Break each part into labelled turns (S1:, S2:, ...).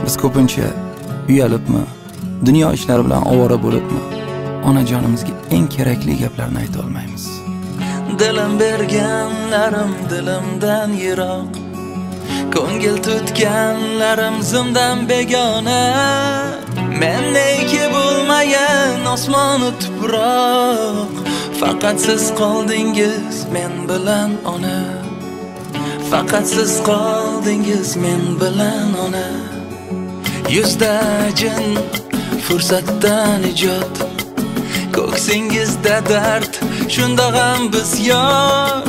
S1: Biz ko'pincha uyalibmi, dunyo ishlari bilan ovora bo'libmi, onajonimizga eng kerakli gaplarni ayta olmaymiz.
S2: Dilim berganlarim dilimdan yiroq, ko'ngil tutganlarim zimdan begona. Mendeki bo'lmagan osmonu tuproq, faqat siz qoldingiz men bilan ona. Faqat siz qoldingiz men bilan ona. Yuzda jin fursatdan ijod, ko'ksingizda dard shunda ham biz yor.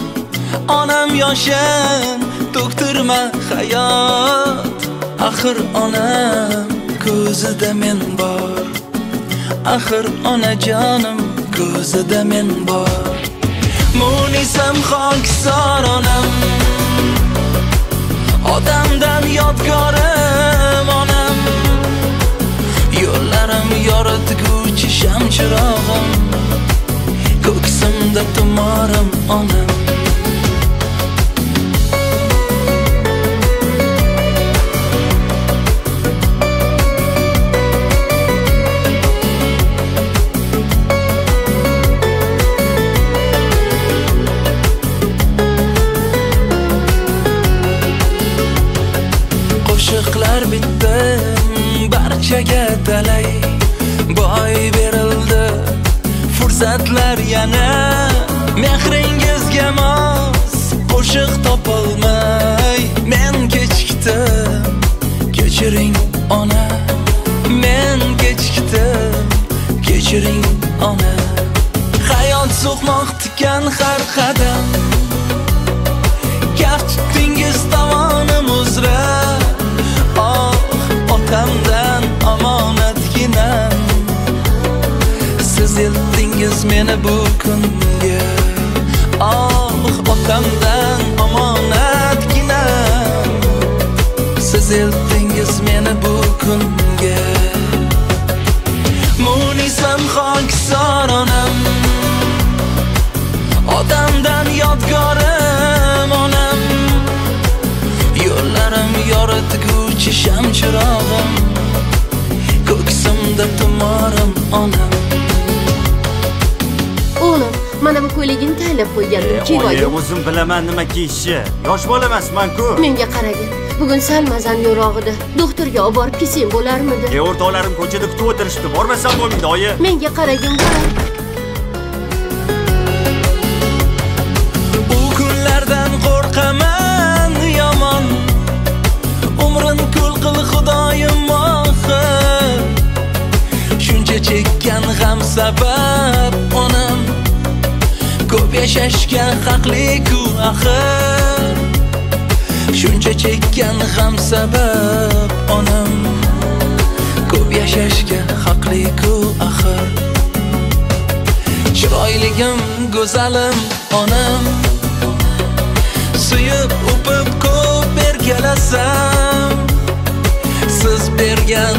S2: Onam yoshan to'ktirma hayot, axir onam ko'zida men bor. Axir onajonim ko'zida men bor. Munisam xokisor onam, odamdan yodgorim onam. Yo'llarim yoritguvchi shamchirog'im, ko'ksimda tumorim onam. Qo'shiqlar bitdi, barchaga dalay boy berildi, fursatlar yana. Mehringizga mos qo'shiq topolmay men kechikdim, kechiring ona. Men kechikdim, kechiring ona. Hayot so'qmoq tikan har qadam, kaf tutdingiz tovonim uzra. Otamdan omonatginam, siz eltdingiz meni bu kunga. Otamdan omonatginam, siz eltdingiz meni bu kunga. Munisam xokisor onam, odamdan yodgorim onam. Yo'llarim yoritguvchi shamchirog'im, ko'ksimda tumorim onam.
S3: O'g'lim, mana bu ko'ylagini tayyorlab qo'ygandim.
S4: Oyi, o'zim bilaman nima kiyishni. Yosh bola emasman-ku.
S3: Menga qaragin. Bugun sal mazam yo'rog'ida. Doktorga olib borib kelsang bo'larmidi?
S4: O'rtoqlarim ko'chada kutib o'tirishdi. Bormasam bo'lmaydi, oyi.
S3: Menga qaragin, bor.
S2: U kunlardan qo'rqaman yomon, umrin kul qil xudoyim oxir. Shuncha chekkan g'am sabab onam, ko'p yashashga haqli-ku axir. Shuncha chekkan g'am sabab onam, ko'p yashashga haqli-ku axir. Chiroyligim, go'zalim onam, suyib o'pib ko'p bergalasam, siz bergan